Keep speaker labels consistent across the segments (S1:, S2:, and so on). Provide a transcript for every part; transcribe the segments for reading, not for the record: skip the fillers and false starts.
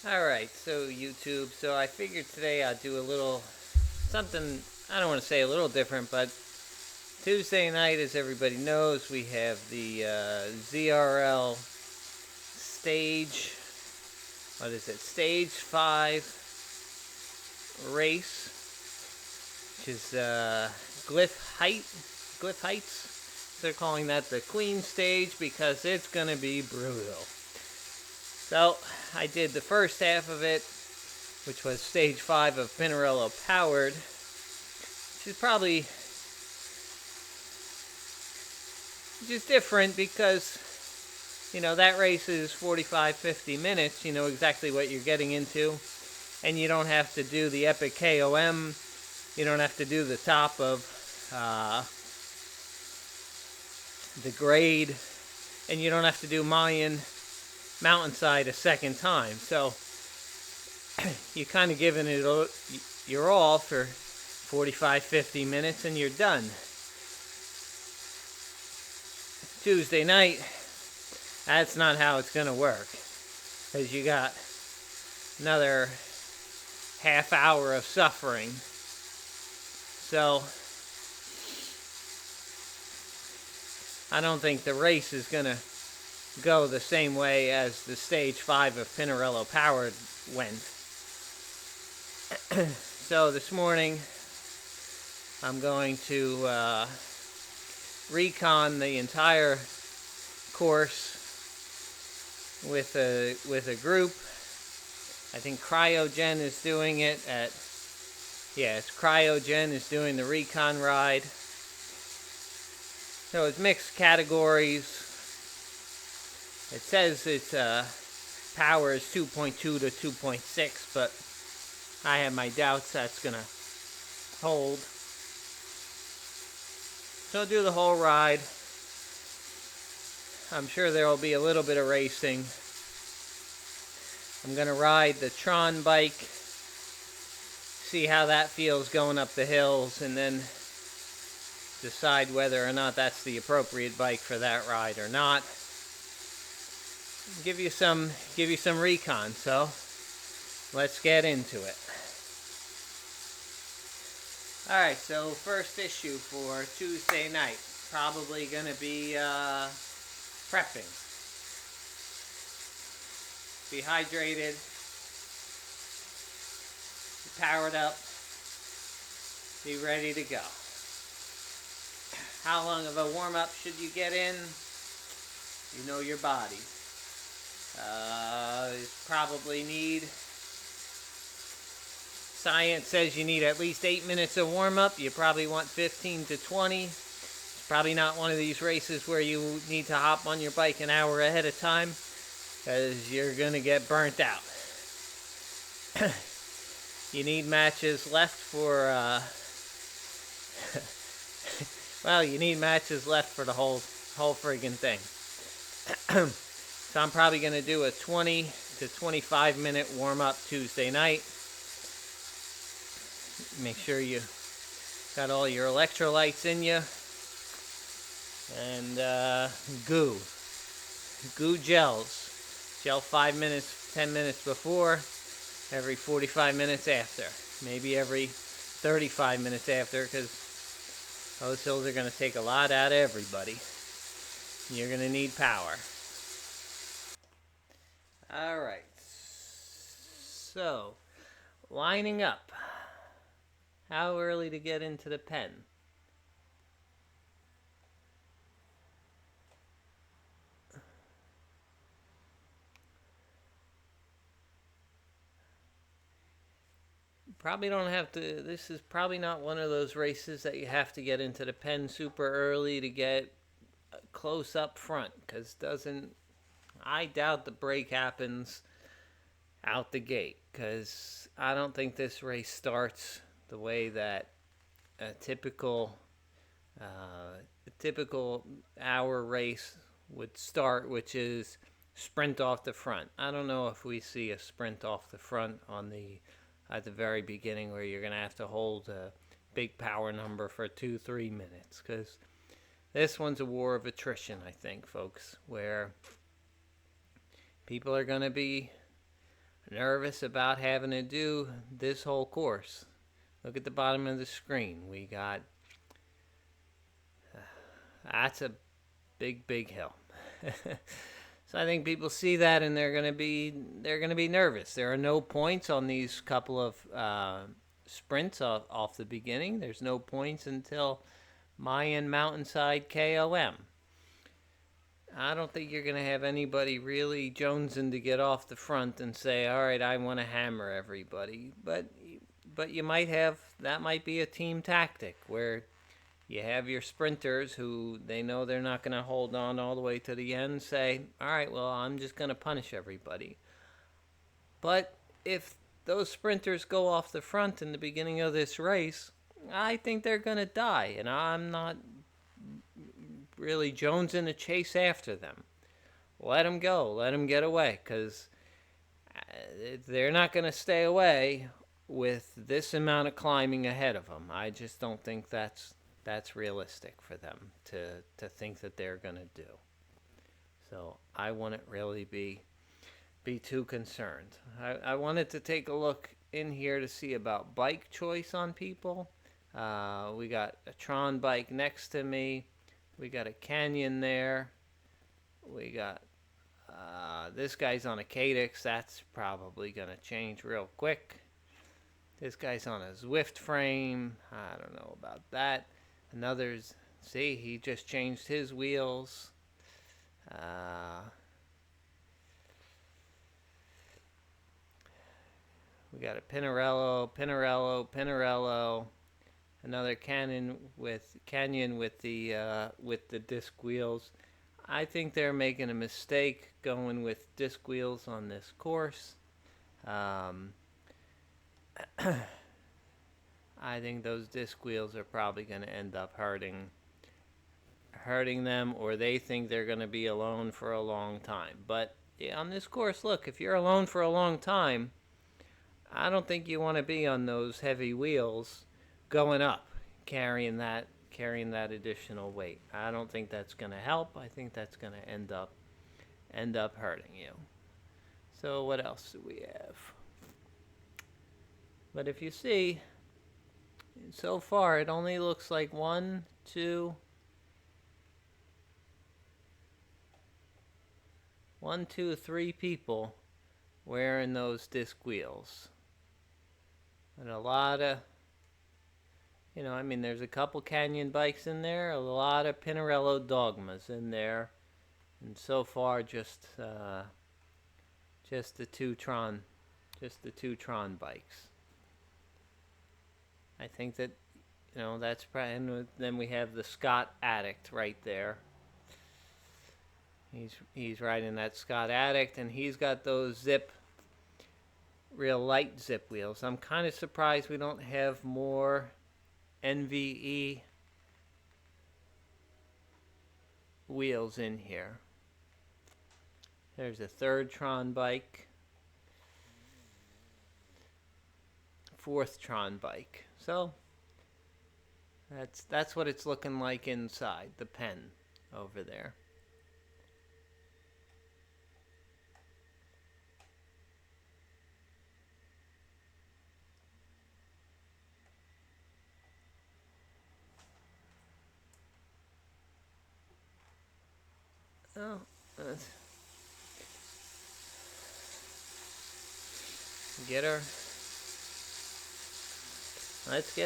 S1: Alright, so YouTube, so I figured today I'd do a little something, I don't want to say a little different, but Tuesday night, as everybody knows, we have the ZRL stage, stage 5 race, which is Glyph Heights. They're calling that the Queen stage because it's going to be brutal. So, I did the first half of it, which was stage 5 of Pinarello Powered, which is probably just different because, you know, that race is 45-50 minutes. You know exactly what you're getting into, and you don't have to do the epic KOM. You don't have to do the top of the grade, and you don't have to do Mayan Mountainside a second time. So you're kind of giving it your all for 45-50 minutes and you're done. Tuesday night, that's not how it's going to work, because you got another half hour of suffering. So I don't think the race is going to go the same way as the stage 5 of Pinarello Powered went. So this morning I'm going to recon the entire course with a group. I think Cryogen is doing it Cryogen is doing the recon ride. So it's mixed categories. It says its power is 2.2 to 2.6, but I have my doubts that's going to hold. So I'll do the whole ride. I'm sure there will be a little bit of racing. I'm going to ride the Tron bike, see how that feels going up the hills, and then decide whether or not that's the appropriate bike for that ride or not. Give you some recon, so let's get into it. Alright, so first issue for Tuesday night, probably going to be prepping. Be hydrated, be powered up, be ready to go. How long of a warm-up should you get in? You know your body. Probably need, science says you need at least 8 minutes of warm-up. You probably want 15 to 20. It's probably not one of these races where you need to hop on your bike an hour ahead of time, because you're going to get burnt out. You need matches left for, well, you need matches left for the whole friggin' thing. So I'm probably going to do a 20 to 25 minute warm-up Tuesday night. Make sure you got all your electrolytes in you. And goo gels. Gel 5 minutes, 10 minutes before, every 45 minutes after. Maybe every 35 minutes after, because those hills are going to take a lot out of everybody. You're going to need power. Alright, so lining up. How early to get into the pen? Probably don't have to, this is probably not one of those races that you have to get into the pen super early to get close up front, because I doubt the break happens out the gate, because I don't think this race starts the way that a typical hour race would start, which is sprint off the front. I don't know if we see a sprint off the front at the very beginning, where you're going to have to hold a big power number for 2-3 minutes, because this one's a war of attrition, I think, folks, where people are going to be, nervous about having to do this whole course. Look at the bottom of the screen. We got, that's a big, big hill. So I think people see that and they're gonna be nervous. There are no points on these couple of sprints off the beginning. There's no points until Mayan Mountainside KOM. I don't think you're gonna have anybody really jonesing to get off the front and say, "All right, I want to hammer everybody." But you might have, that might be a team tactic where you have your sprinters who they know they're not going to hold on all the way to the end, say, all right, well, I'm just going to punish everybody. But if those sprinters go off the front in the beginning of this race, I think they're going to die, and I'm not really jonesing to chase after them. Let them go. Let them get away, because they're not going to stay away with this amount of climbing ahead of them. I just don't think that's realistic for them to think that they're going to do. So I wouldn't really be too concerned. I wanted to take a look in here to see about bike choice on people. We got a Tron bike next to me. We got a Canyon there. We got this guy's on a Cadix. That's probably going to change real quick. This guy's on a Zwift frame. I don't know about that. Another's, see, he just changed his wheels. We got a Pinarello. Another Canyon with the disc wheels. I think they're making a mistake going with disc wheels on this course. I think those disc wheels are probably going to end up hurting them, or they think they're going to be alone for a long time. But yeah, on this course, look, if you're alone for a long time, I don't think you want to be on those heavy wheels going up, carrying that additional weight. I don't think that's going to help. I think that's going to end up hurting you. So what else do we have? But if you see, so far it only looks like 1, 2, 3 people wearing those disc wheels. And a lot of, I mean, there's a couple Canyon bikes in there, a lot of Pinarello Dogmas in there, and so far just the two Tron bikes. I think that, that's probably, and then we have the Scott Addict right there. He's riding that Scott Addict, and he's got those real light zip wheels. I'm kind of surprised we don't have more NVE wheels in here. There's a third Tron bike. 4th Tron bike. So that's what it's looking like inside the pen over there. Oh, let's get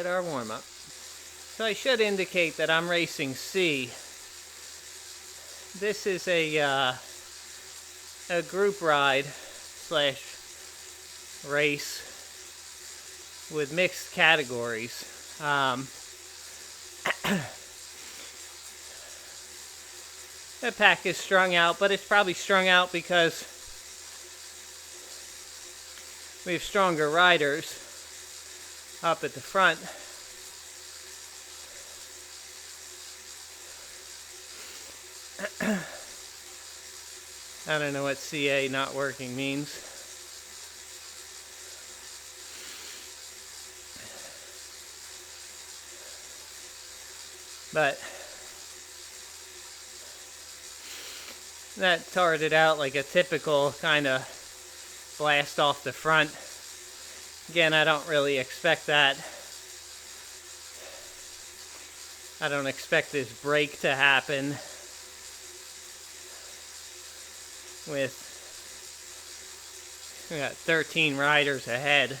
S1: our warm-up. So I should indicate that I'm racing C. This is a group ride / race with mixed categories. The pack is strung out, but it's probably strung out because we have stronger riders up at the front. I don't know what CA not working means. But that started out like a typical kind of blast off the front. Again, I don't really expect that. I don't expect this break to happen with, we got 13 riders ahead.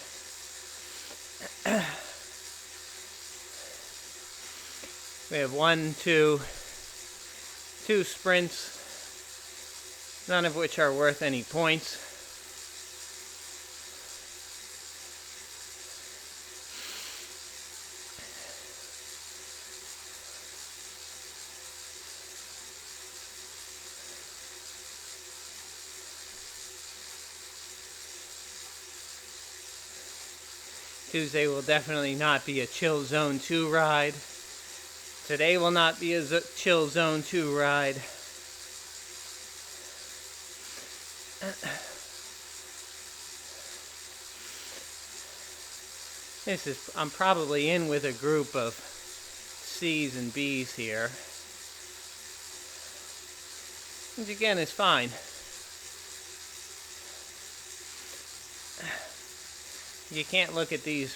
S1: We have two sprints, none of which are worth any points. Tuesday will definitely not be a chill zone 2 ride. Today will not be a chill zone 2 ride. I'm probably in with a group of C's and B's here, which again is fine. You can't look at these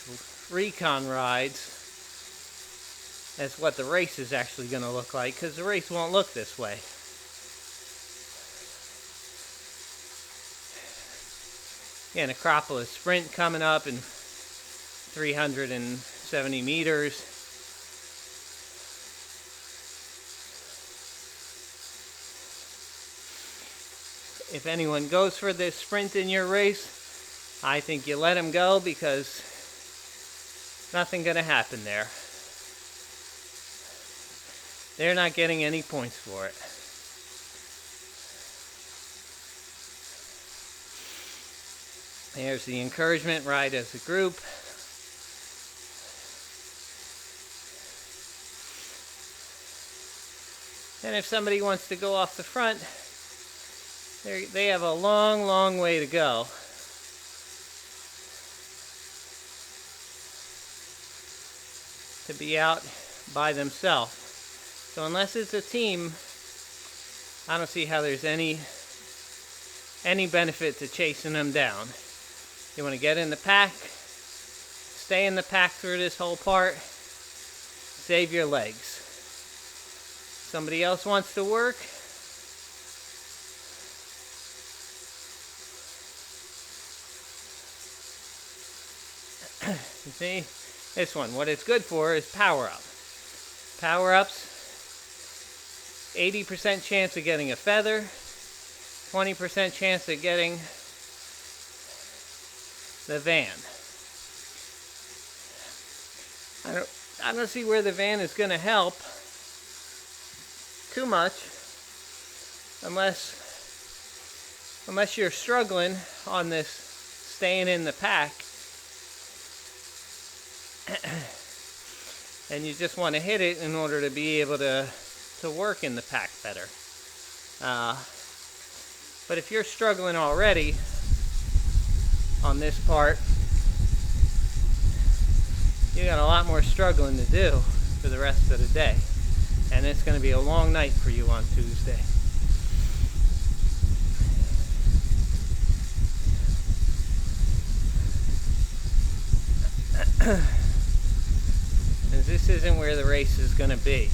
S1: Recon rides as what the race is actually going to look like, because the race won't look this way. Again, Acropolis Sprint coming up in 370 meters. If anyone goes for this sprint in your race, I think you let them go, because nothing going to happen there. They're not getting any points for it. There's the encouragement ride as a group. And if somebody wants to go off the front, they have a long, long way to go. To be out by themselves. So unless it's a team, I don't see how there's any benefit to chasing them down. You want to get in the pack, stay in the pack through this whole part, save your legs. Somebody else wants to work, you see, this one, what it's good for is power up. Power ups, 80% chance of getting a feather, 20% chance of getting the van. I don't see where the van is going to help too much, unless you're struggling on this staying in the pack and you just want to hit it in order to be able to work in the pack better. But if you're struggling already on this part, you got a lot more struggling to do for the rest of the day. And it's going to be a long night for you on Tuesday. And this isn't where the race is going to be.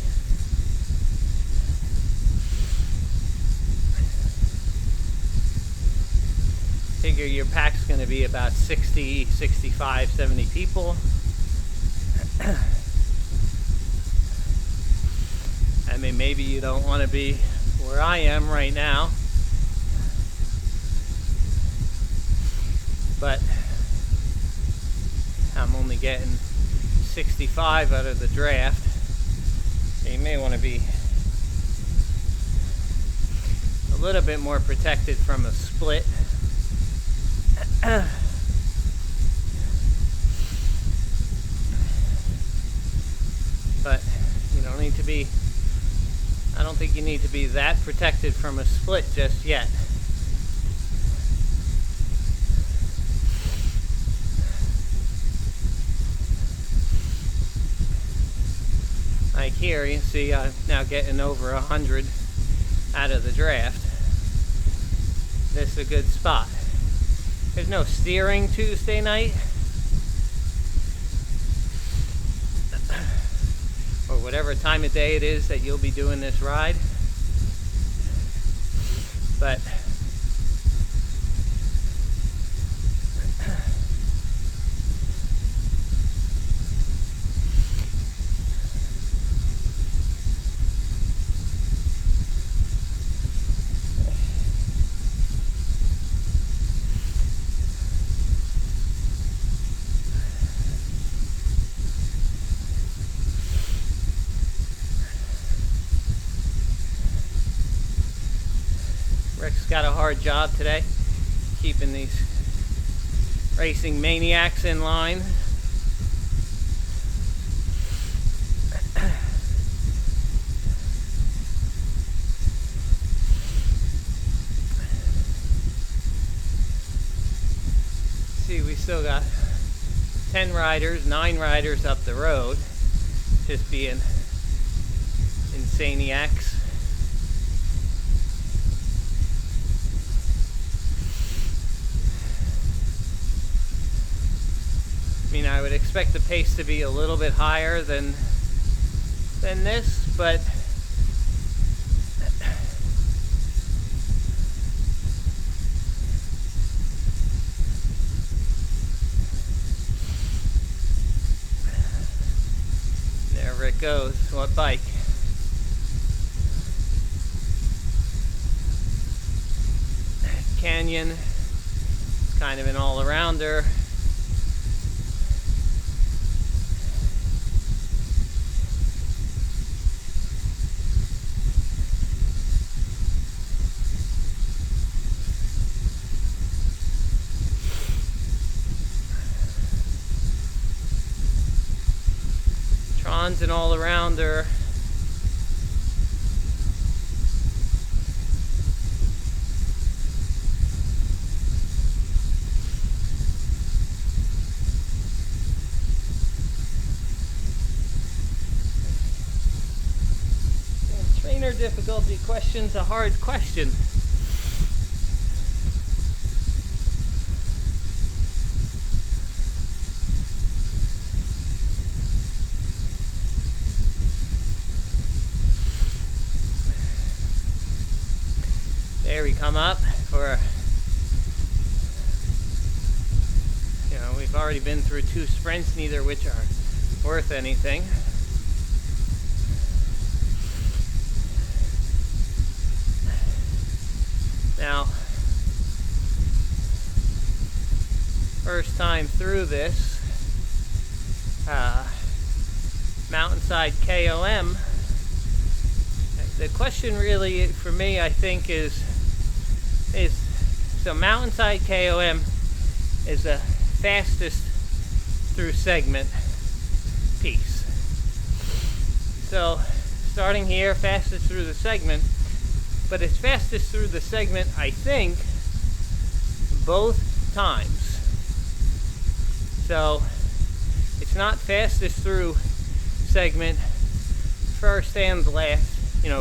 S1: Figure your pack's going to be about 60, 65, 70 people. I mean, maybe you don't want to be where I am right now, but I'm only getting 65 out of the draft. You may want to be a little bit more protected from a split. But you don't need to be, I don't think you need to be that protected from a split just yet. Like here, you see I'm now getting over 100 out of the draft. This is a good spot. There's no steering Tuesday night. Or whatever time of day it is that you'll be doing this ride. But Rick's got a hard job today, keeping these racing maniacs in line. See, we still got 10 riders, 9 riders up the road, just being insaniacs. I mean, I would expect the pace to be a little bit higher than this, but there it goes. What bike? Canyon. It's kind of an all-arounder. Tron's an all-arounder. Trainer difficulty question's a hard question. There we come up for, we've already been through 2 sprints, neither of which are worth anything. Now, first time through this, Mountainside KOM, the question really for me, I think, is so Mountainside KOM is the fastest through segment piece. So starting here, fastest through the segment, but it's fastest through the segment, I think, both times. So it's not fastest through segment first and last,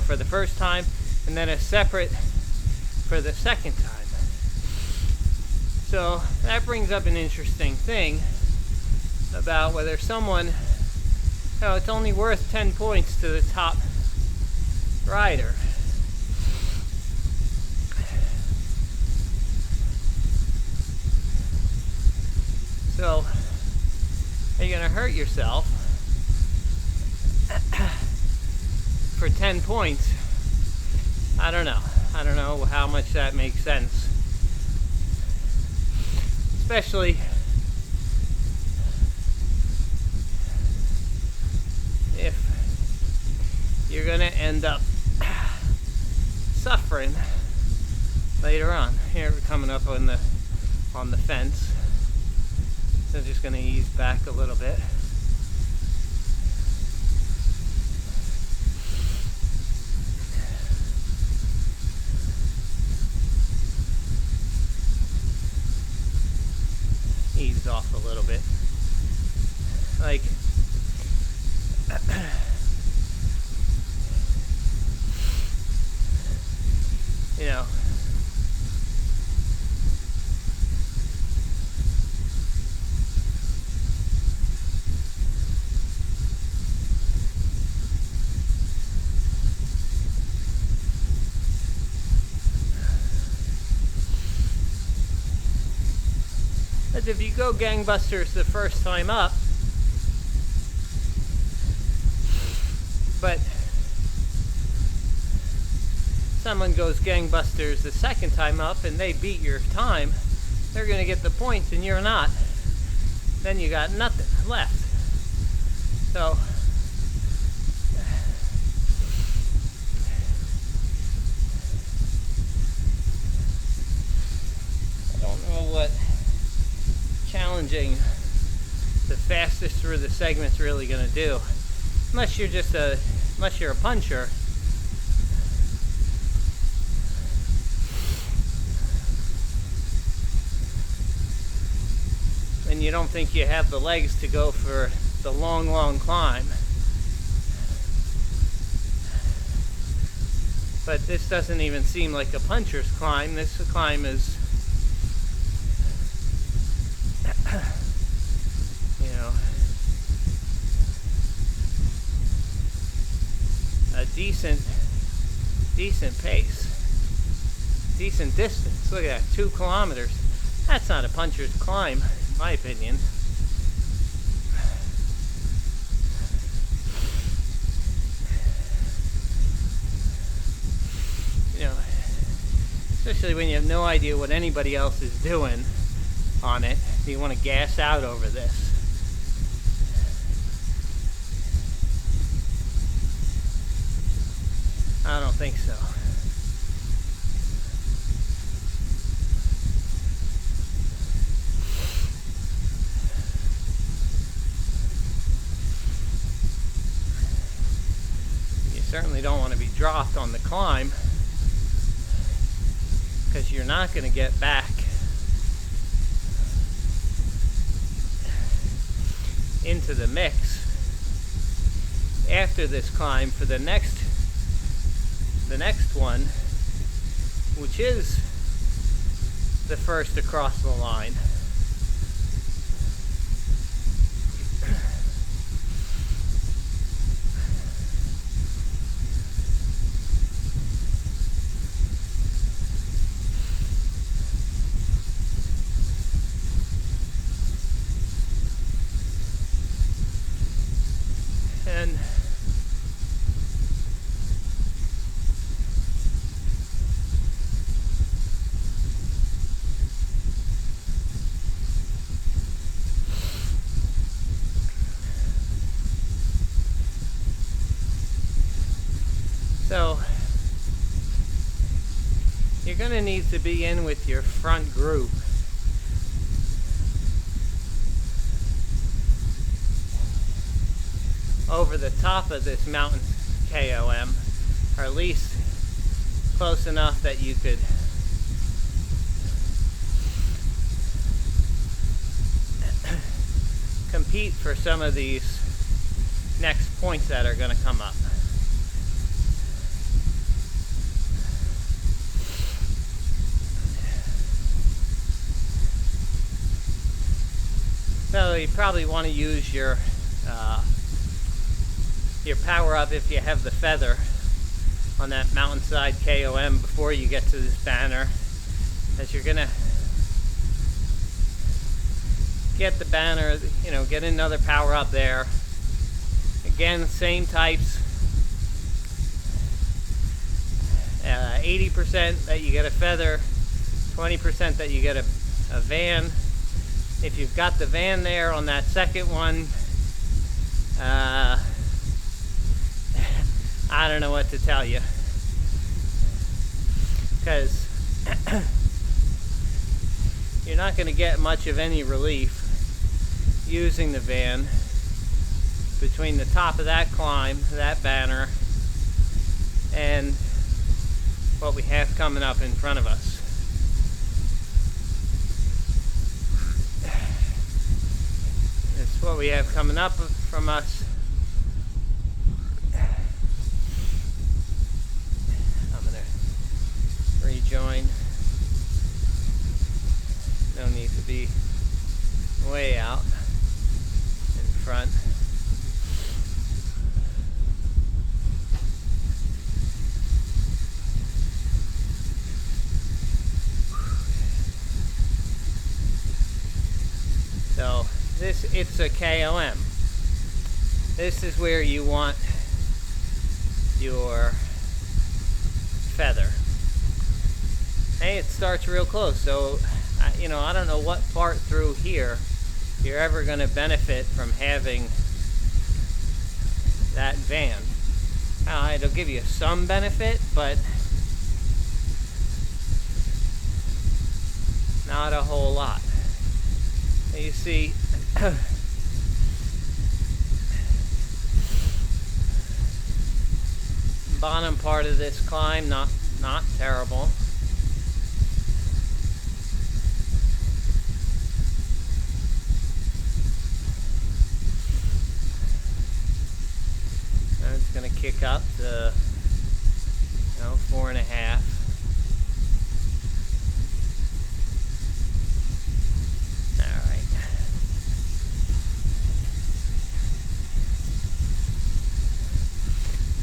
S1: for the first time, and then a separate for the second time. So that brings up an interesting thing about whether someone, it's only worth 10 points to the top rider. So, are you going to hurt yourself for 10 points? I don't know. I don't know how much that makes sense. Especially if you're going to end up suffering later on. Here we're coming up on the fence. So I'm just going to ease back a little bit. Ease off a little bit. Like, Because if you go gangbusters the first time up, but someone goes gangbusters the second time up and they beat your time, they're going to get the points and you're not. Then you got nothing left. So I don't know what challenging the fastest through the segment's really going to do, unless you're a puncher. And you don't think you have the legs to go for the long climb. But this doesn't even seem like a puncher's climb. This climb is, you know, a decent pace, decent distance. Look at that, 2 kilometers. That's not a puncher's climb, in my opinion. You know, especially when you have no idea what anybody else is doing on it, you want to gas out over this. I don't think so. You certainly don't want to be dropped on the climb, because you're not going to get back into the mix after this climb for the next one, which is the first across the line. And so you're going to need to be in with your front group. Over the top of this mountain KOM, or at least close enough that you could compete for some of these next points that are going to come up. So you probably want to use your power up if you have the feather on that mountainside KOM before you get to this banner, as you're gonna get the banner, you know, get another power up there. Again, same types. 80% that you get a feather, 20% that you get a van. If you've got the van there on that second one, I don't know what to tell you, because you're not going to get much of any relief using the van between the top of that climb, that banner, and what we have coming up in front of us. It's what we have coming up from us. Rejoin. No need to be way out in front. So it's a KOM. This is where you want your feather. Hey, it starts real close, so I don't know what part through here you're ever going to benefit from having that van. It'll give you some benefit, but not a whole lot. You see, bottom part of this climb, not terrible. And it's going to kick up to 4.5.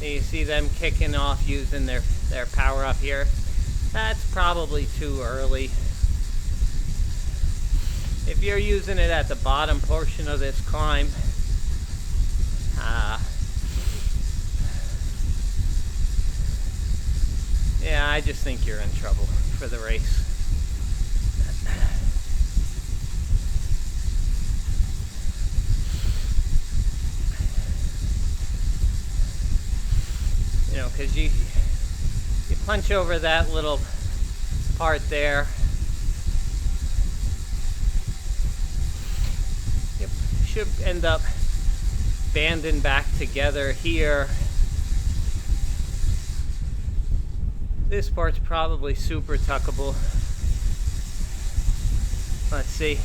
S1: You see them kicking off using their power up here. That's probably too early. If you're using it at the bottom portion of this climb, yeah, I just think you're in trouble for the race. Because you punch over that little part there, you should end up banding back together here. This part's probably super tuckable. Let's see.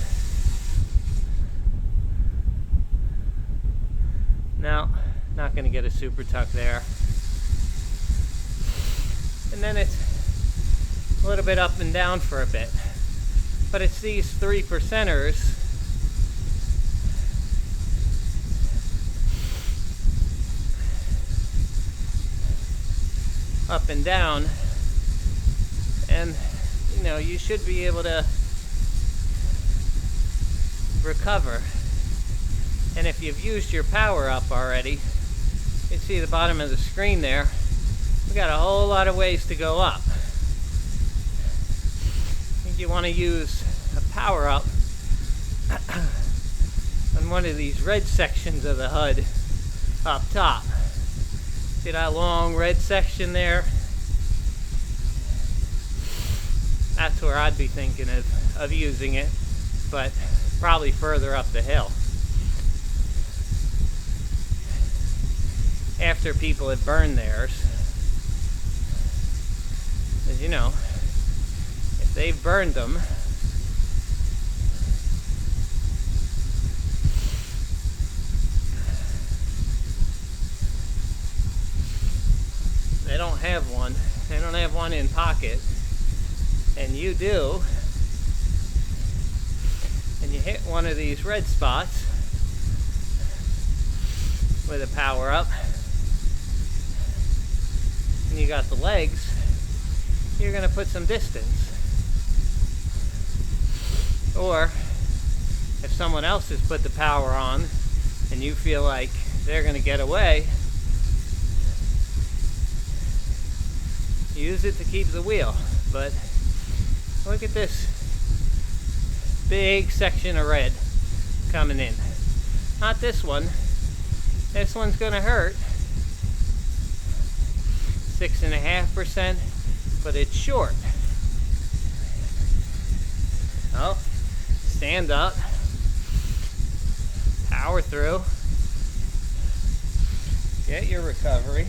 S1: No, not going to get a super tuck there. And then it's a little bit up and down for a bit. But it's these 3%ers up and down, and you should be able to recover. And if you've used your power up already, you see the bottom of the screen there. We got a whole lot of ways to go up. I think you want to use a power up on one of these red sections of the HUD up top. See that long red section there? That's where I'd be thinking of using it, but probably further up the hill. After people have burned theirs. As you know, if they've burned them, they don't have one. They don't have one in pocket, and you do, and you hit one of these red spots with a power up, and you got the legs, you're going to put some distance. Or if someone else has put the power on and you feel like they're going to get away, use it to keep the wheel. But look at this big section of red coming in. Not this one. This one's going to hurt. 6.5%, but it's short. Oh, stand up, power through, get your recovery,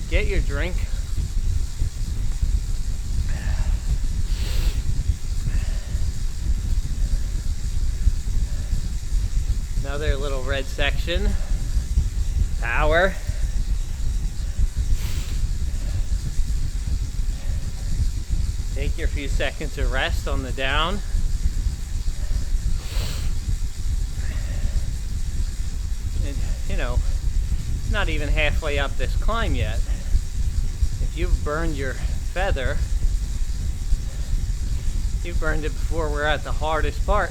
S1: get your drink. Another little red section, power. Take your few seconds of rest on the down. And, not even halfway up this climb yet. If you've burned your feather, You burned it before we're at the hardest part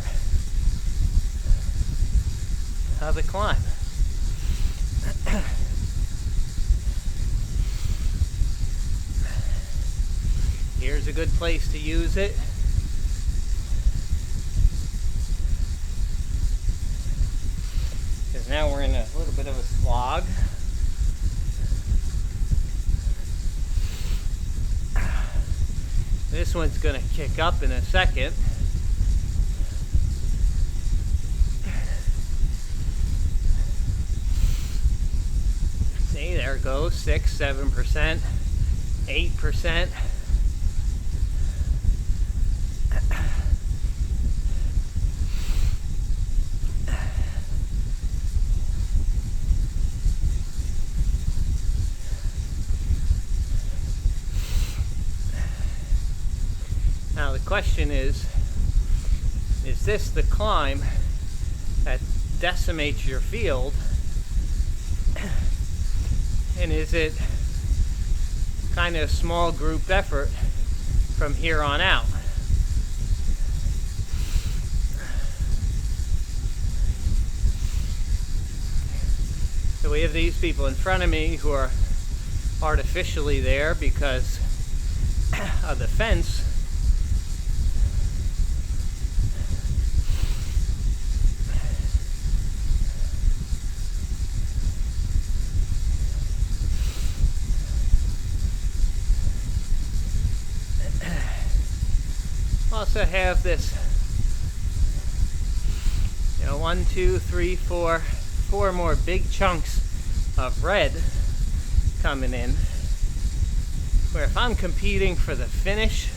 S1: of the climb. Here's a good place to use it. Because now we're in a little bit of a slog. This one's going to kick up in a second. See, there it goes, 6, 7%, 8%. Now the question is this the climb that decimates your field? And is it kind of a small group effort from here on out? So we have these people in front of me who are artificially there because of the fence. Also have this, 1, 2, 3, 4 more big chunks of red coming in, where if I'm competing for the finish,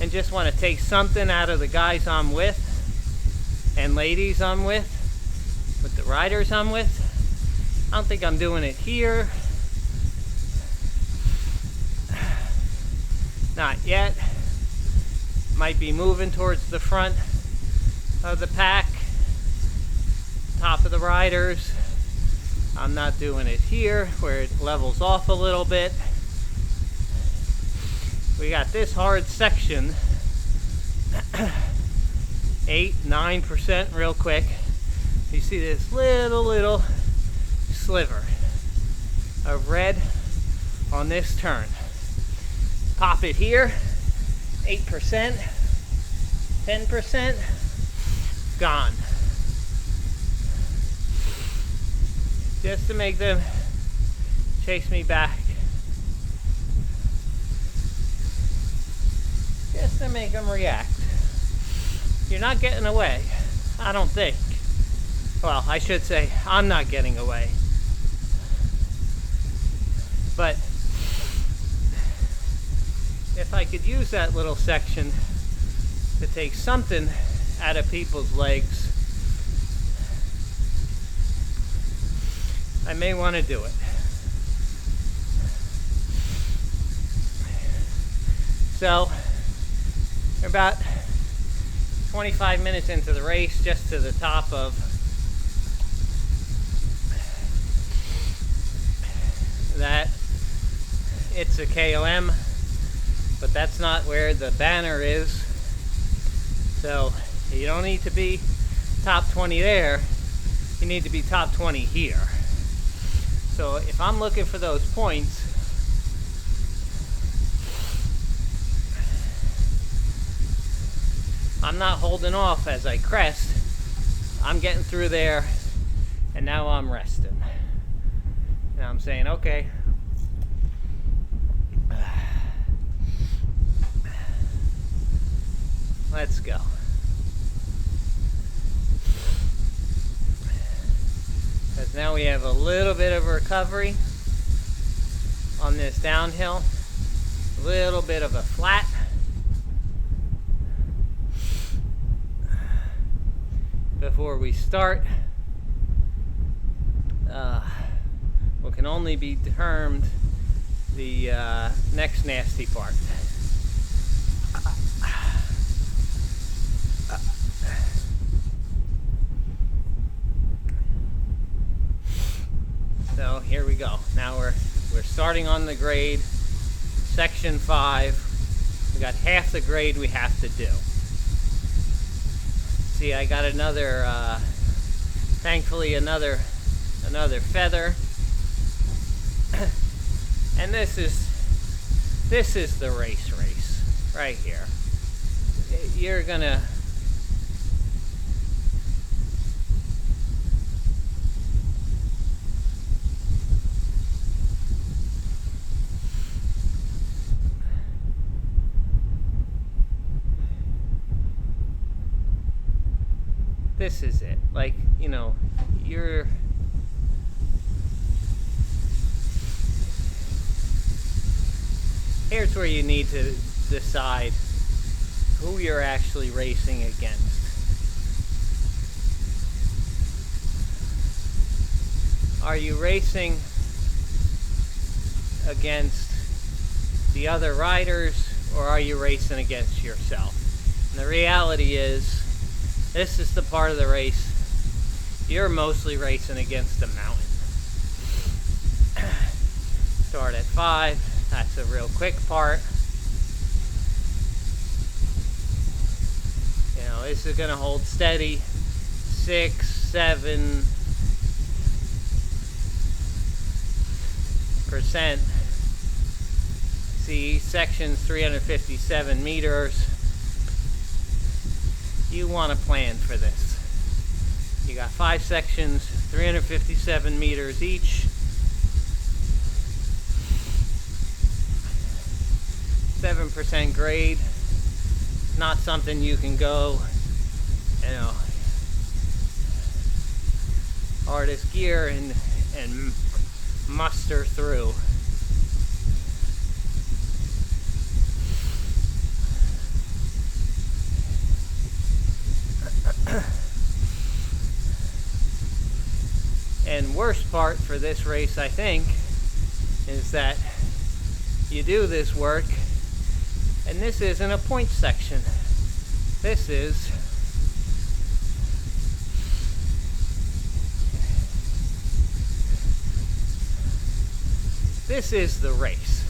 S1: and just want to take something out of the guys I'm with and ladies I'm with the riders I'm with, I don't think I'm doing it here. Not yet. Might be moving towards the front of the pack, top of the riders. I'm not doing it here where it levels off a little bit. We got this hard section, 8, 9% real quick. You see this little sliver of red on this turn. Pop it here, 8%, 10%, gone. Just to make them chase me back. Just to make them react. You're not getting away, I don't think. Well, I should say, I'm not getting away. But if I could use that little section to take something out of people's legs, I may want to do it. So, we're about 25 minutes into the race, just to the top of that. It's a KOM. But that's not where the banner is. So you don't need to be top 20 there. You need to be top 20 here. So if I'm looking for those points, I'm not holding off as I crest. I'm getting through there, and now I'm resting. And I'm saying, okay, let's go. Because now we have a little bit of recovery on this downhill. A little bit of a flat. Before we start, what can only be termed the next nasty part. So here we go. Now we're We're starting on the grade, section 5. We got half the grade we have to do. See, I got another, thankfully another feather. And this is the race right here. You're gonna this is it. Like, you know, here's where you need to decide who you're actually racing against. Are you racing against the other riders, or are you racing against yourself? And the reality is, this is the part of the race you're mostly racing against the mountain. Start at 5. That's a real quick part. You know, this is going to hold steady. 6, 7%. See, section's 357 meters. You want to plan for this. You got 5 sections, 357 meters each. 7% grade. Not something you can go, you know, hardest gear and muster through. And worst part for this race, I think, is that you do this work, and this isn't a point section. This is the race,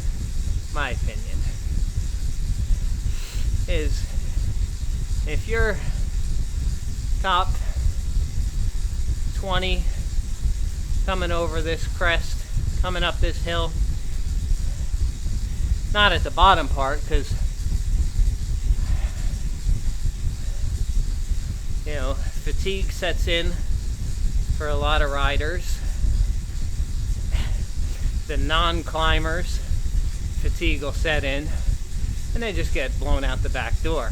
S1: my opinion. Is if you're top 20 coming over this crest, coming up this hill, not at the bottom part, because you know, fatigue sets in for a lot of riders. The non-climbers, fatigue will set in, and they just get blown out the back door.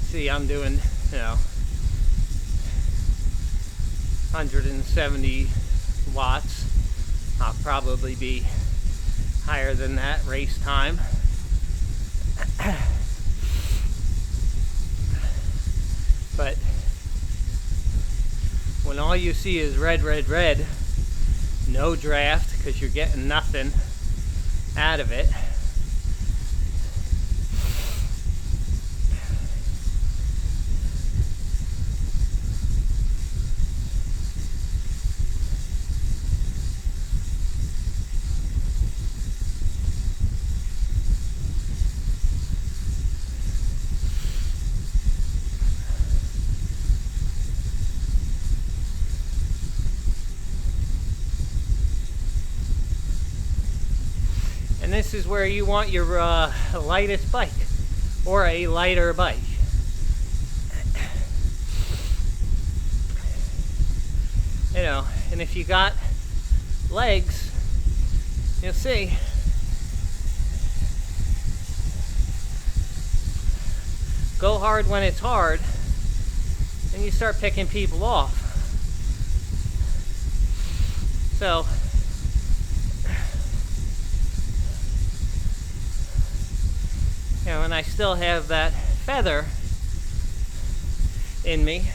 S1: See, I'm doing, you know, 170 watts. I'll probably be higher than that race time. But when all you see is red, no draft because you're getting nothing out of it. And this is where you want your lightest bike, or a lighter bike. You know, and if you got legs, you'll see go hard when it's hard, and you start picking people off. So you know, and I still have that feather in me.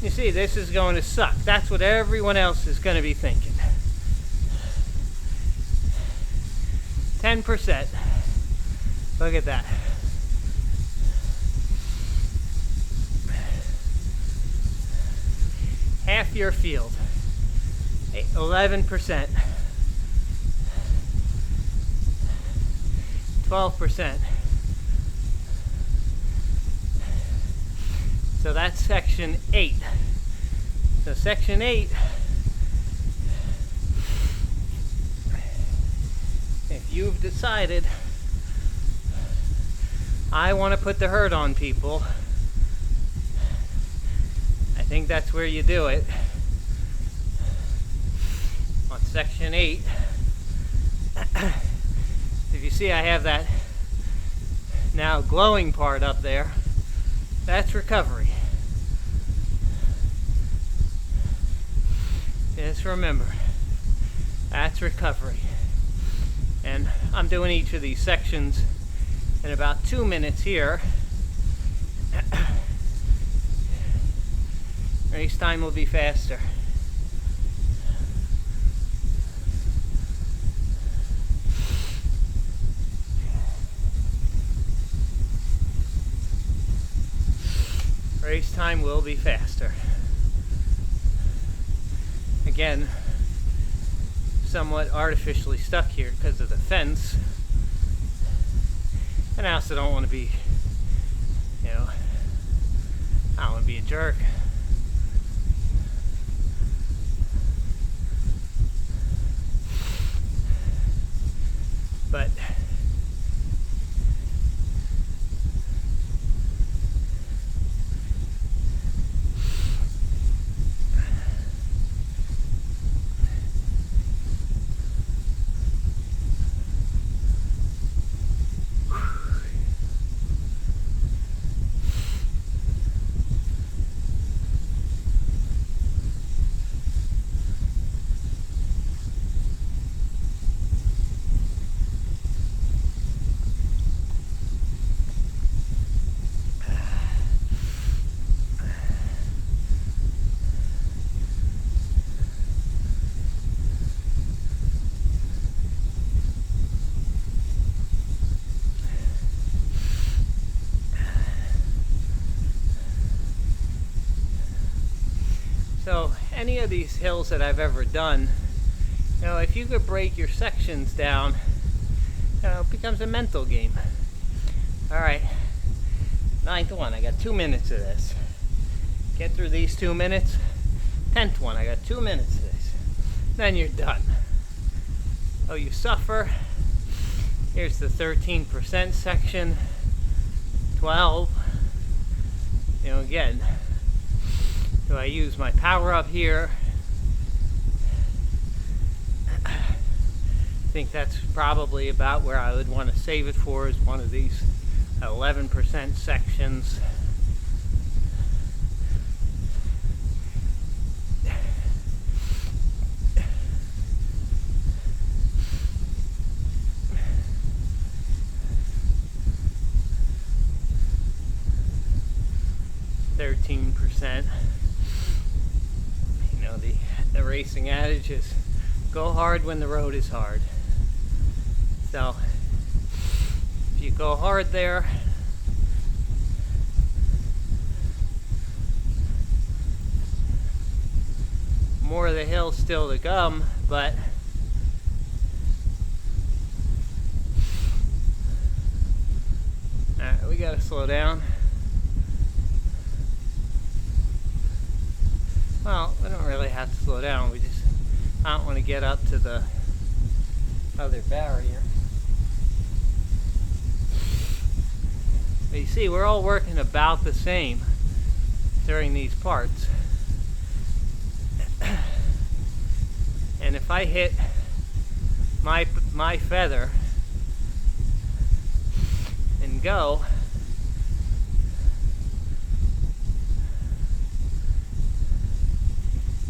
S1: You see, this is going to suck. That's what everyone else is going to be thinking. 10%. Look at that. Half your field. 11%. 12%. So that's section 8. So section 8, if you've decided I want to put the hurt on people, I think that's where you do it. On section 8, if you see I have that now glowing part up there, that's recovery. Just remember, that's recovery. And I'm doing each of these sections in about 2 minutes here. Race time will be faster. Race time will be faster. Again, somewhat artificially stuck here because of the fence. And I also don't want to be, I don't want to be a jerk. But so any of these hills that I've ever done, if you could break your sections down, it becomes a mental game. All right, 9th one, I got 2 minutes of this. Get through these 2 minutes. 10th one, I got 2 minutes of this. Then you're done. Oh, you suffer. Here's the 13% section. 12. Again, do I use my power up here? I think that's probably about where I would want to save it for, is one of these 11% sections. The racing adage is go hard when the road is hard. So if you go hard there, more of the hill still to come, but alright, we gotta slow down. Well, we don't really have to slow down. I don't want to get up to the other barrier. But you see, we're all working about the same during these parts. And if I hit my feather and go,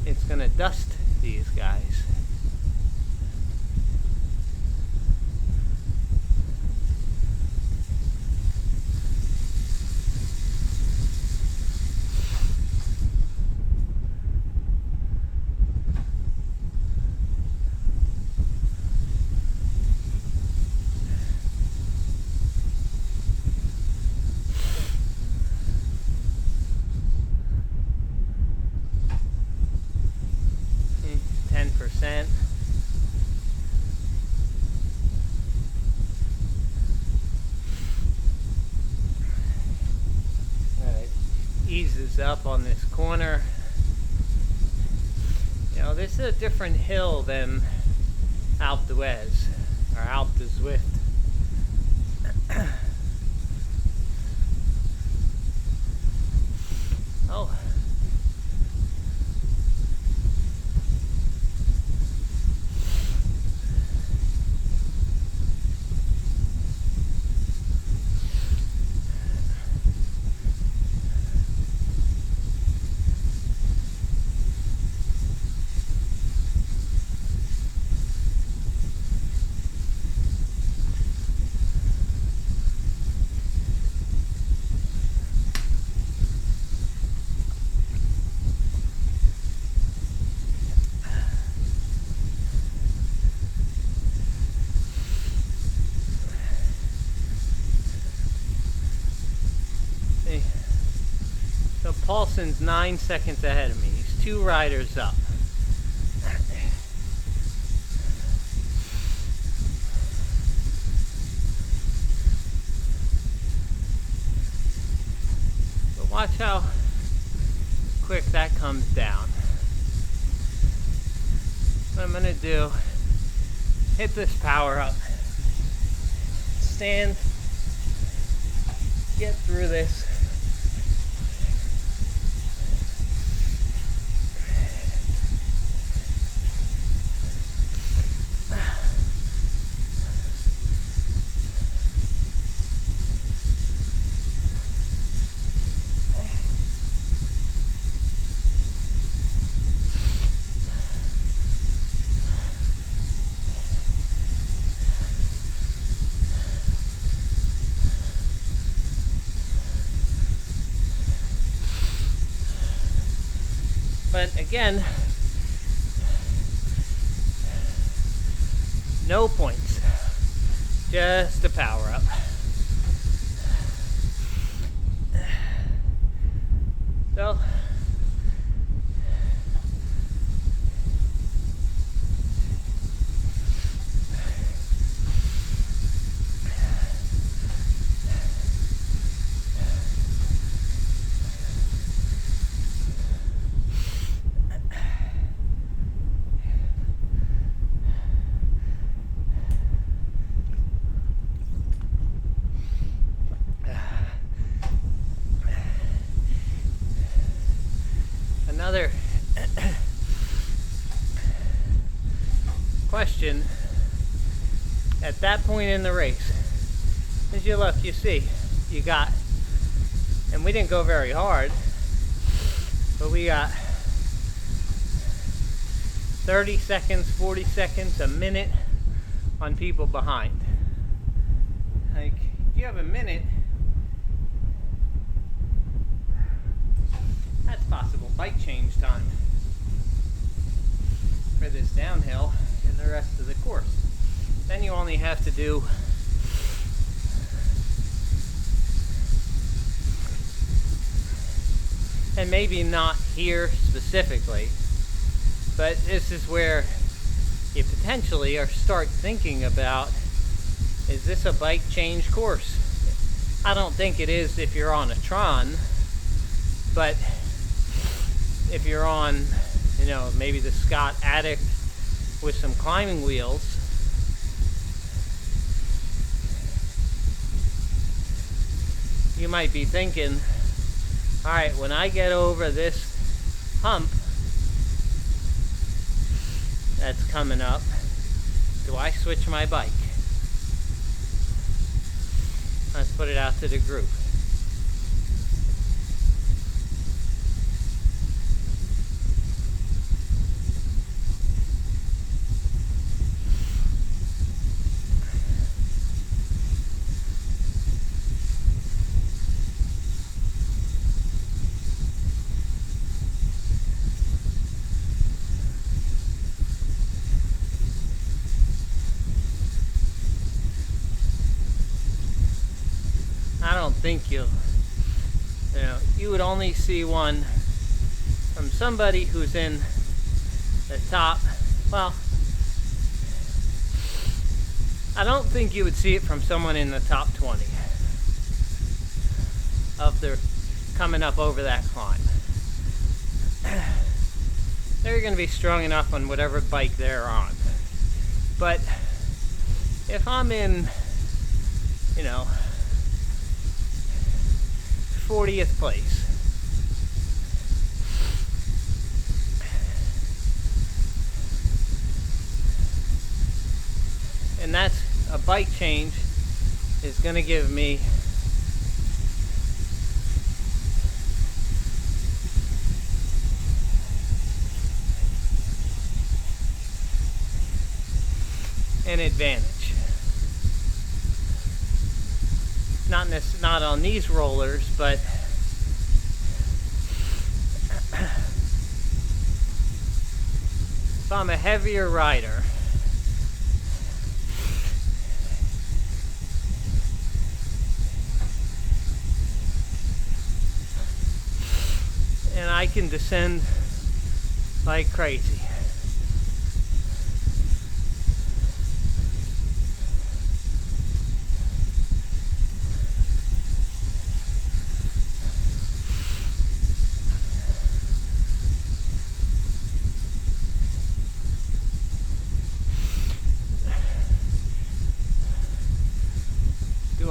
S1: it's going to dust these guys. eases up on this corner. You know, this is a different hill than Alpe d'Huez or Alpe de Zwift. Oh. So Paulson's 9 seconds ahead of me. He's 2 riders up. But watch how quick that comes down. What I'm gonna do, hit this power up. Stand, get through this. But again, no points, just a power up. So, another question at that point in the race. As you look, you see, you got, and we didn't go very hard, but we got 30 seconds, 40 seconds, a minute on people behind. Like, if you have a minute, that's possible bike change time for this downhill and the rest of the course. Then you only have to do and maybe not here specifically, but this is where you potentially are start thinking about, is this a bike change course? I don't think it is if you're on a Tron, but if you're on, you know, maybe the Scott Addict with some climbing wheels, you might be thinking, all right, when I get over this hump that's coming up, do I switch my bike? Let's put it out to the group. I don't think you would only see one from somebody who's in the top. Well, I don't think you would see it from someone in the top 20 of the coming up over that climb. They're going to be strong enough on whatever bike they're on. But if I'm in, 40th place, and that's a bike change is going to give me an advantage. Not on these rollers, but if I'm a heavier rider, and I can descend like crazy.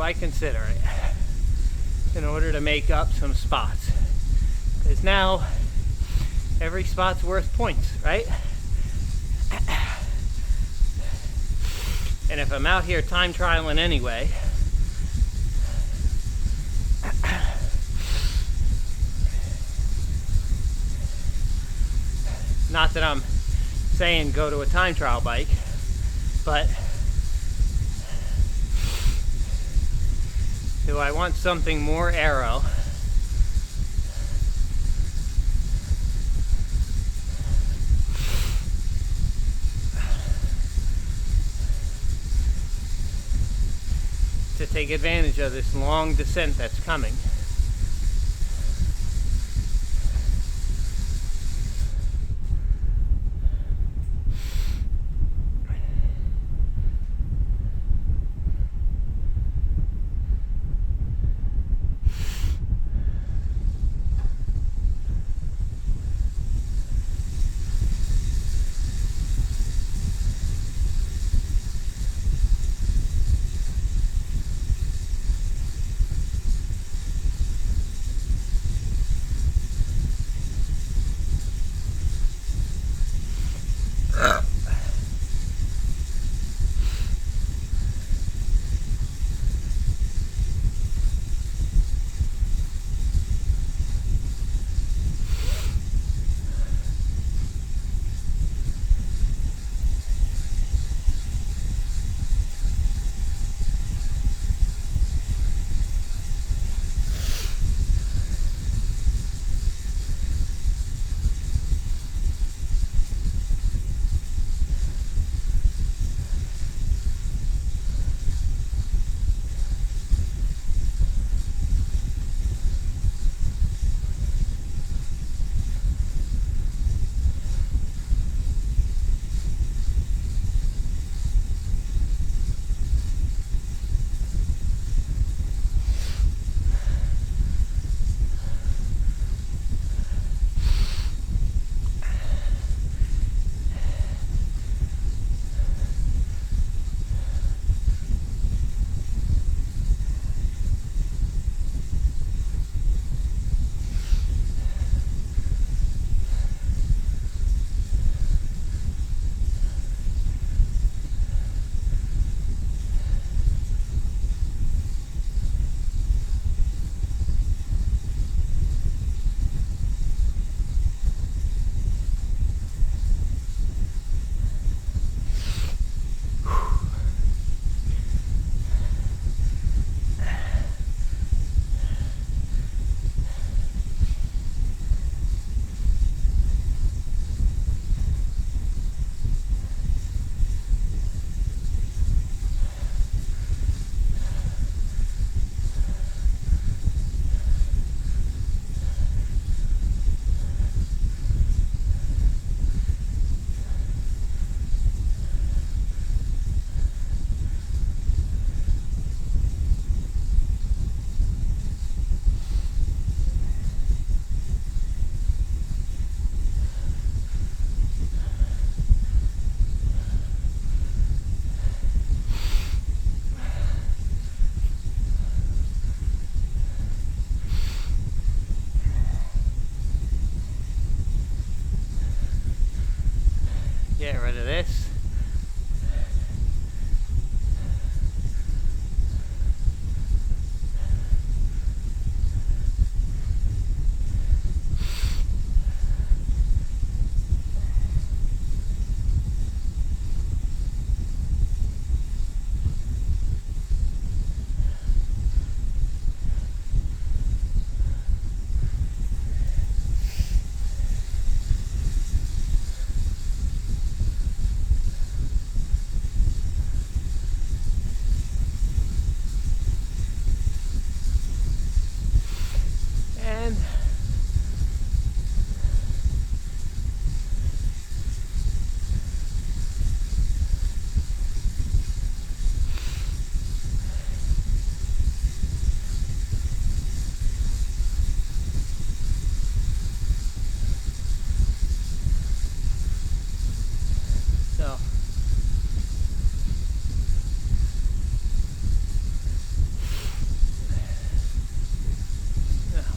S1: I consider it in order to make up some spots, because now every spot's worth points, right? And if I'm out here time trialing anyway, not that I'm saying go to a time trial bike, but do I want something more aero? To take advantage of this long descent that's coming. rid of this.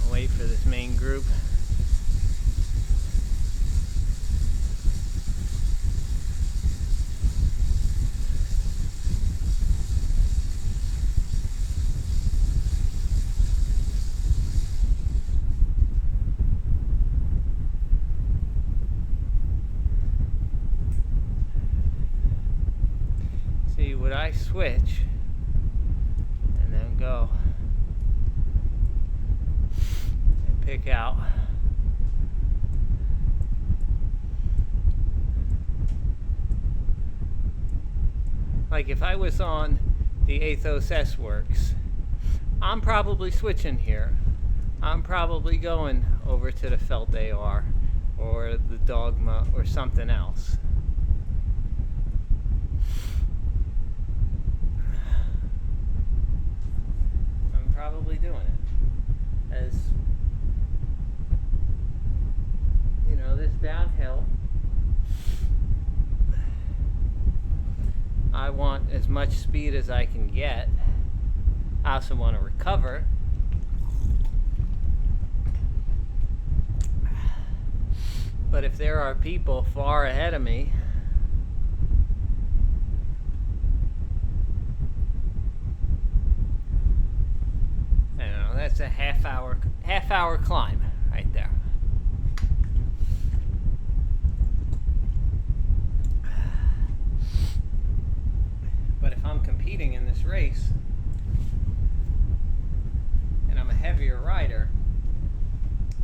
S1: Wait for this main group. See, would I switch and then go and pick out like if I was on the Athos S Works, I'm probably switching here. I'm probably going over to the Felt AR or the Dogma or something else. I'm probably doing it. As you know, this downhill, I want as much speed as I can get. I also want to recover. But if there are people far ahead of me, I don't know, that's a half hour climb right there. But if I'm competing in this race and I'm a heavier rider,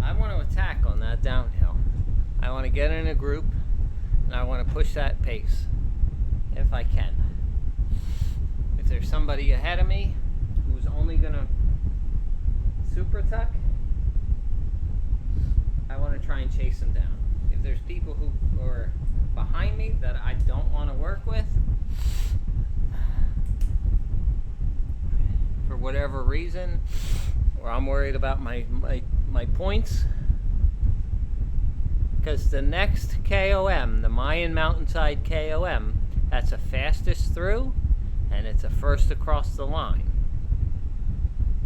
S1: I want to attack on that downhill. I want to get in a group and I want to push that pace if I can. If there's somebody ahead of me who's only going to super tuck, I want to try and chase them down. If there's people who are behind me that I don't want to work with, for whatever reason, or I'm worried about my points, because the next KOM, the Mayan Mountainside KOM, that's a fastest through and it's a first across the line.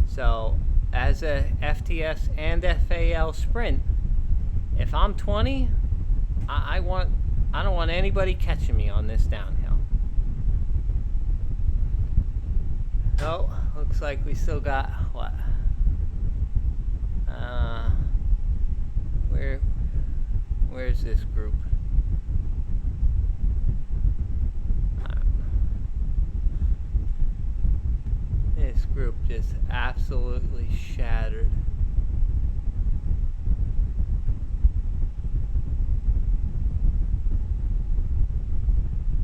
S1: So as a FTS and FAL sprint, if I'm 20, I don't want anybody catching me on this downhill. Oh, looks like we still got what? Where's this group? This group just absolutely shattered.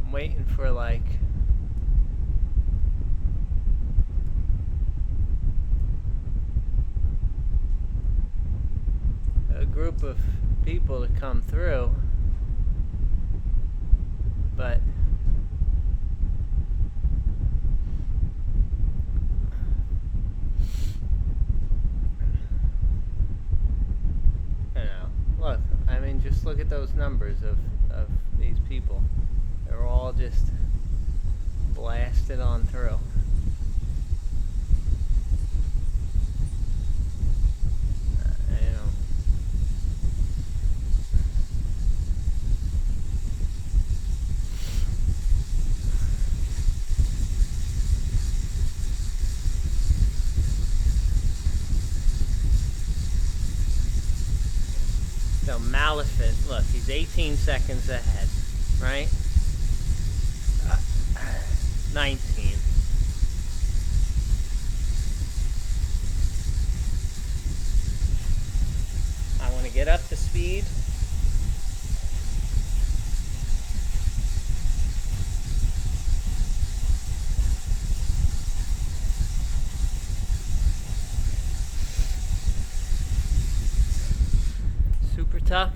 S1: I'm waiting for like a group of people to come through, but look, I mean, just look at those numbers of these people. They're all just blasted on through. Malefit, look, he's 18 seconds ahead, right? 19. I want to get up to speed. Super tuck.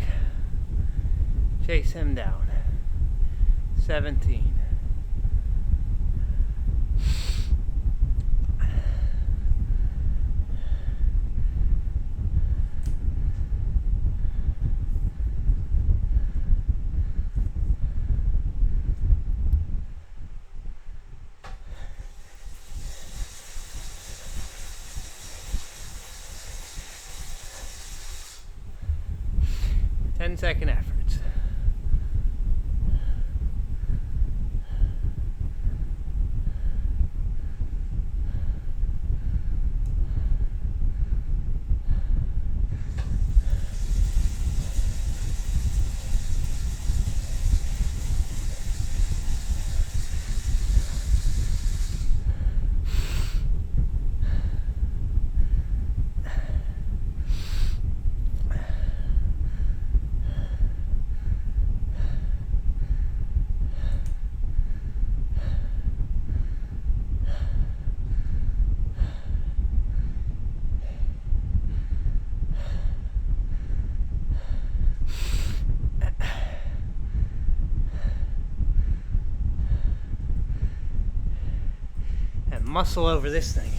S1: Chase him down. 17. Ten-second efforts. Muscle over this thing.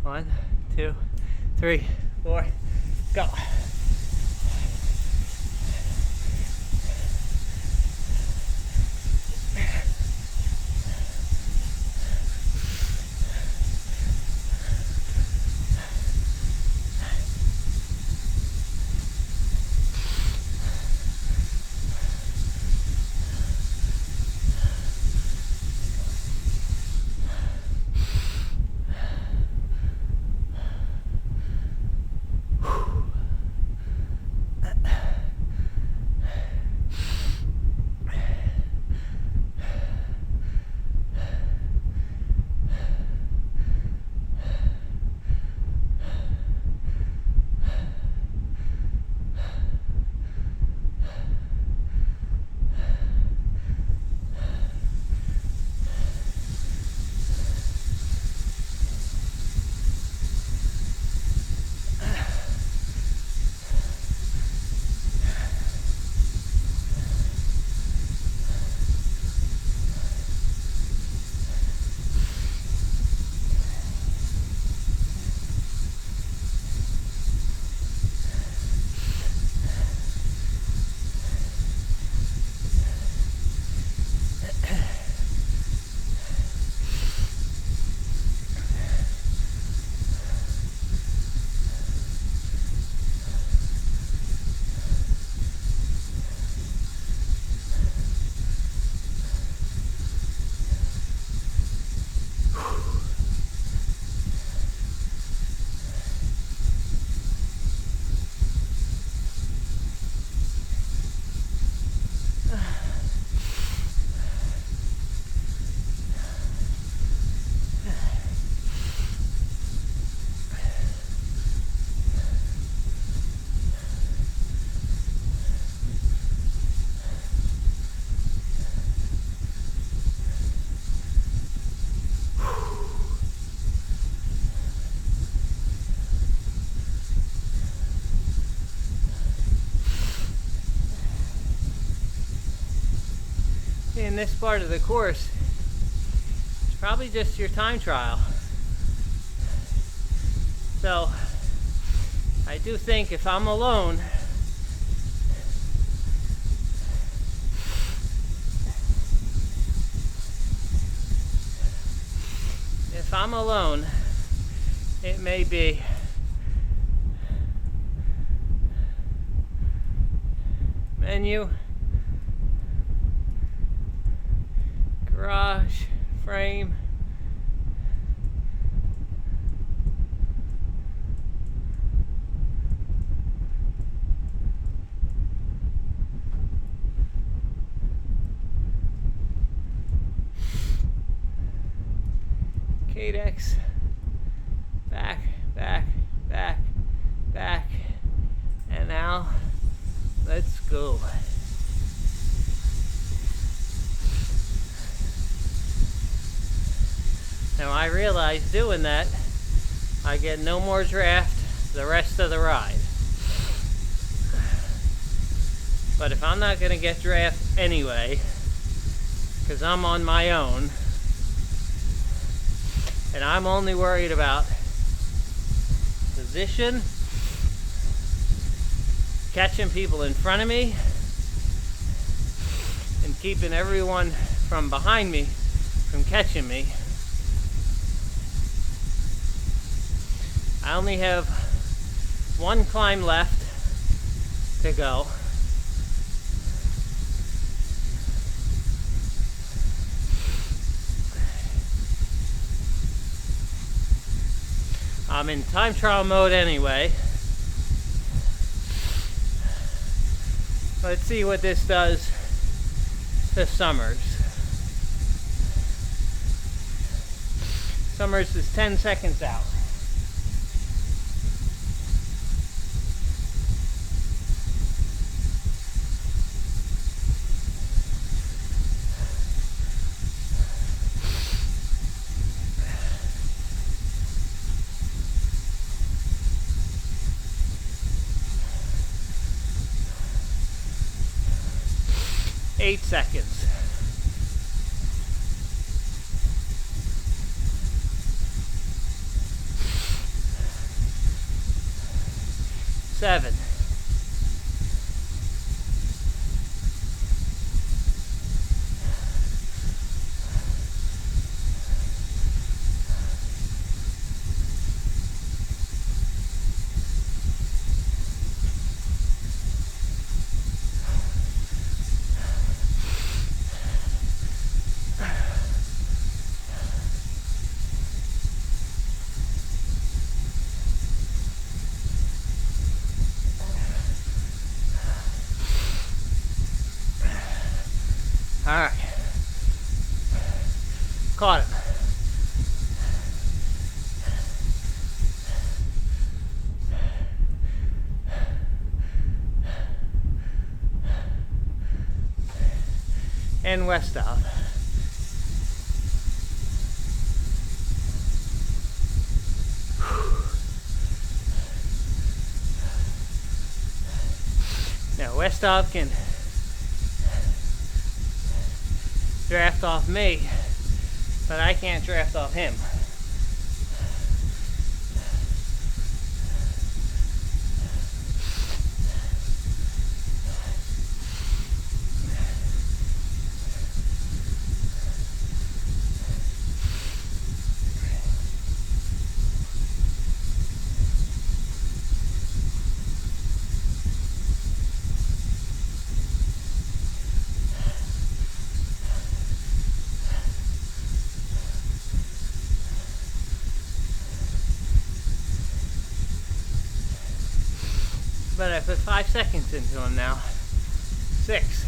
S1: One, two, three, four, go. in this part of the course, it's probably just your time trial. So I do think if I'm alone, it may be menu, garage, frame, Cadex, back, and now let's go. Now I realize doing that, I get no more draft the rest of the ride. But if I'm not going to get draft anyway, because I'm on my own, and I'm only worried about position, catching people in front of me, and keeping everyone from behind me from catching me, I only have one climb left to go. I'm in time trial mode anyway. Let's see what this does to Summers. Summers is 10 seconds out. Eight seconds. 7. 'Alright. Caught him. And west of. Now Westhoff can draft off me, but I can't draft off him. But I put 5 seconds into him now. 6.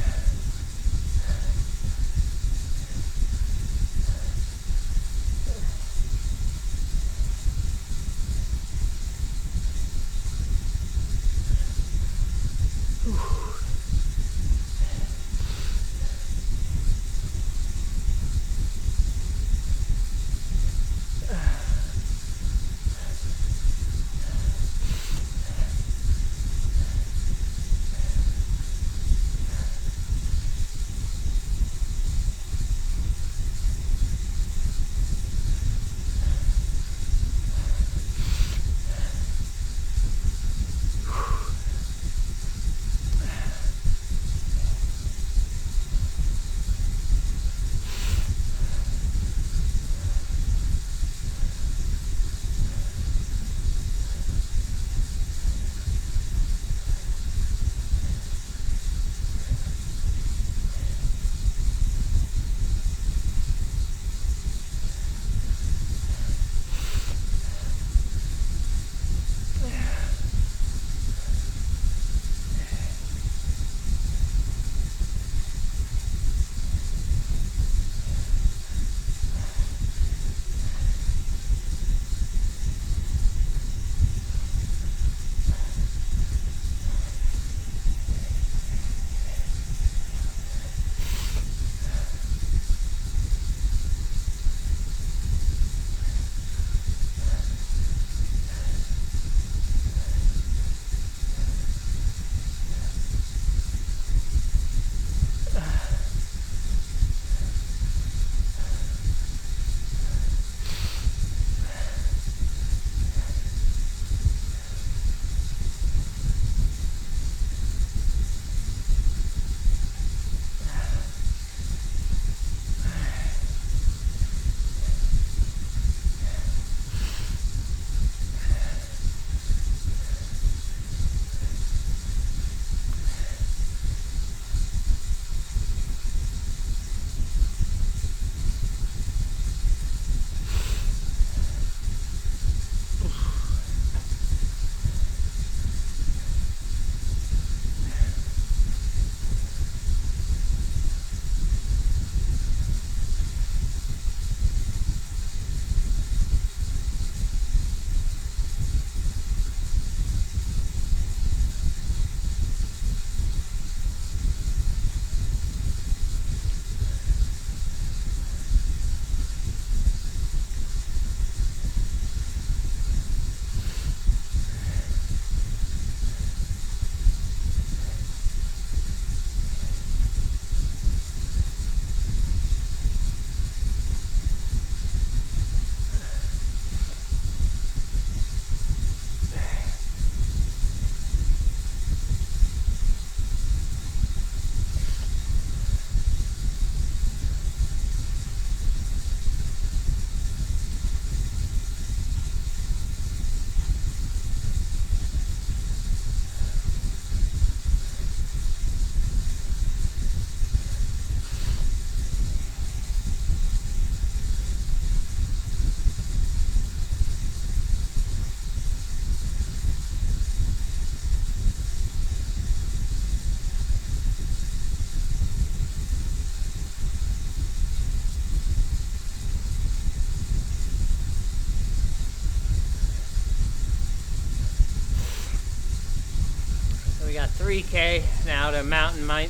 S1: We got 3K now to mountainside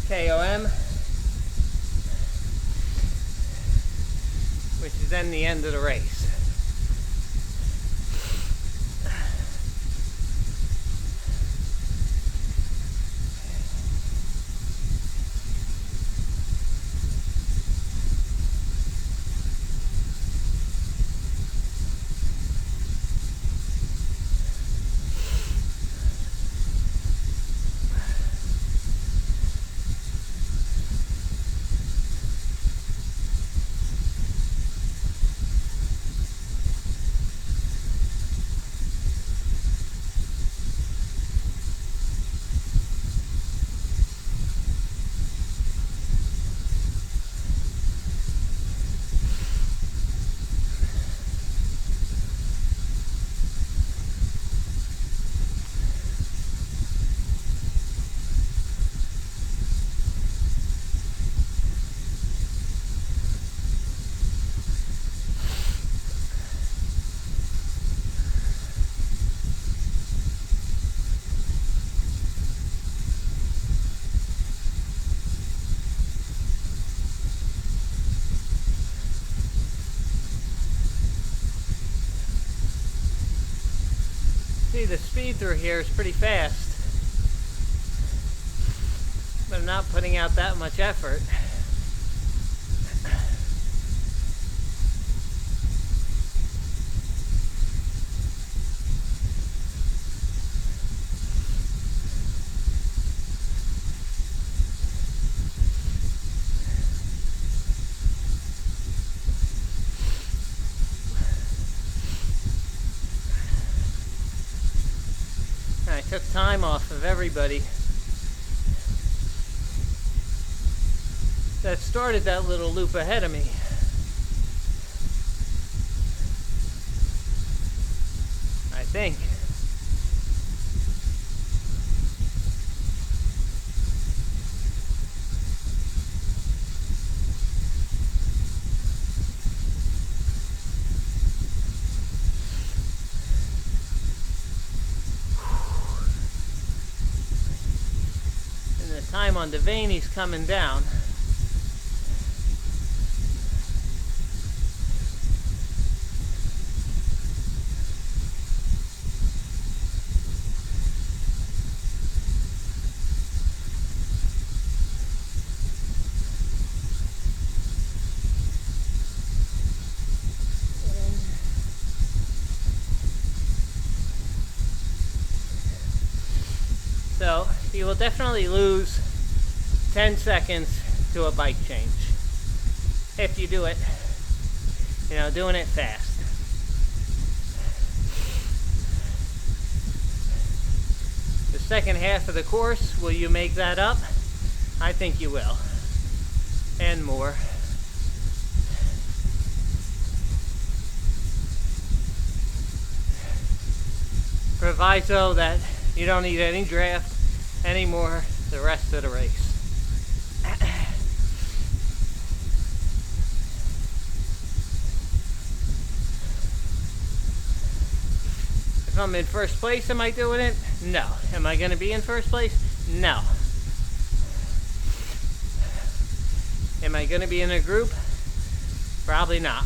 S1: KOM, which is then the end of the race. See, the speed through here is pretty fast, but I'm not putting out that much effort. I took time off of everybody that started that little loop ahead of me. I think. Time on Devaney's coming down. So you will definitely lose 10 seconds to a bike change if you do it, doing it fast. The second half of the course, will you make that up? I think you will, and more. Proviso that you don't need any draft anymore the rest of the race. If I'm in first place, am I doing it? No. Am I going to be in first place? No. Am I going to be in a group? Probably not.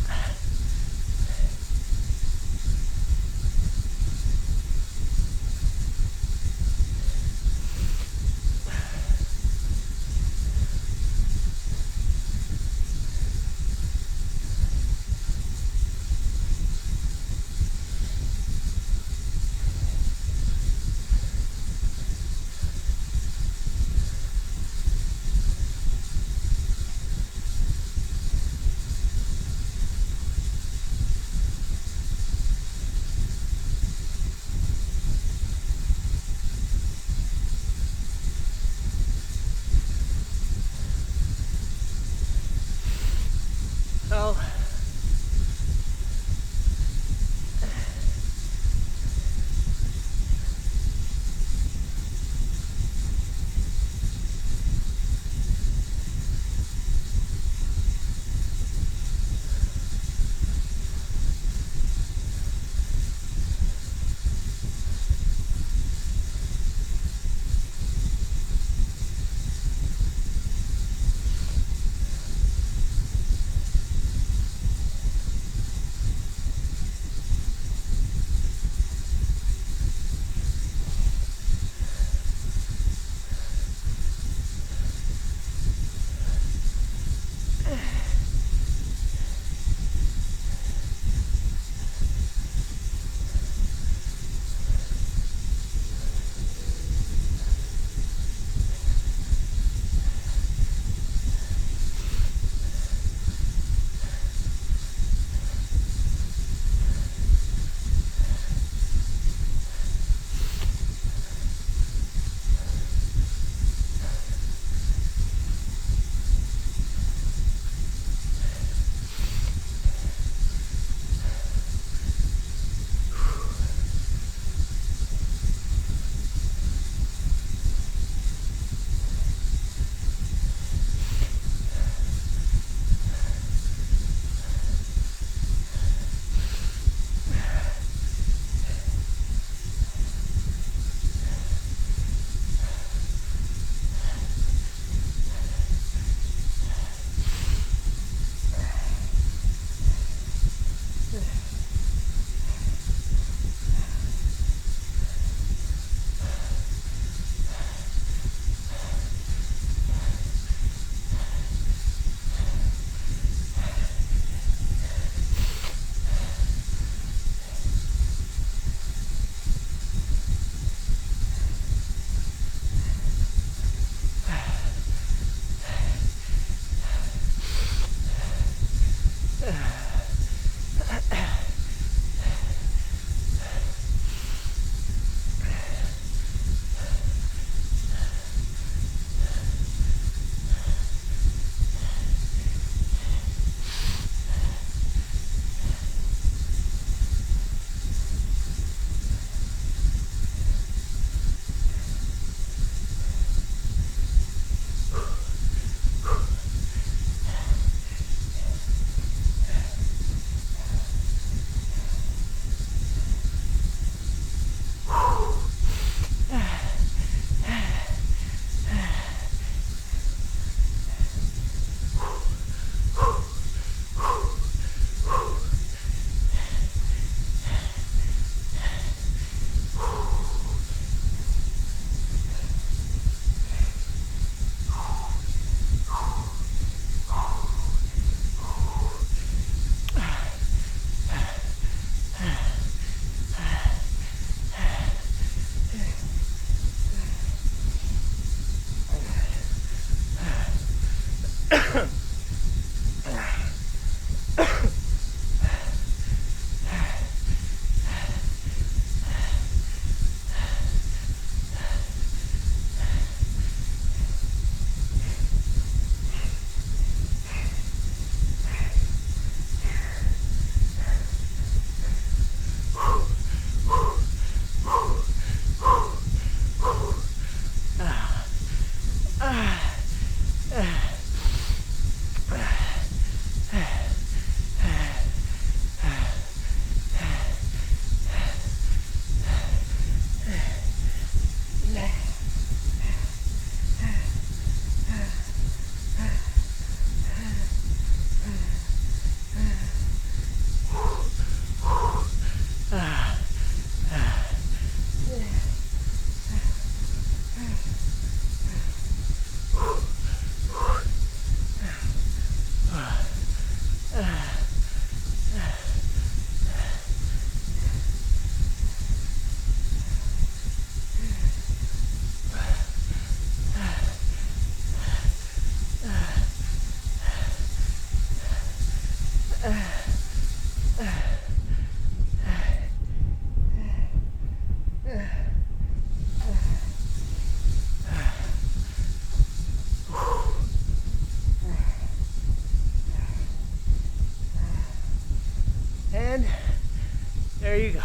S1: There you go.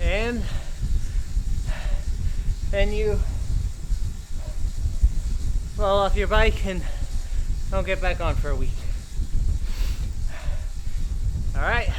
S1: And then you fall off your bike and don't get back on for a week. All right.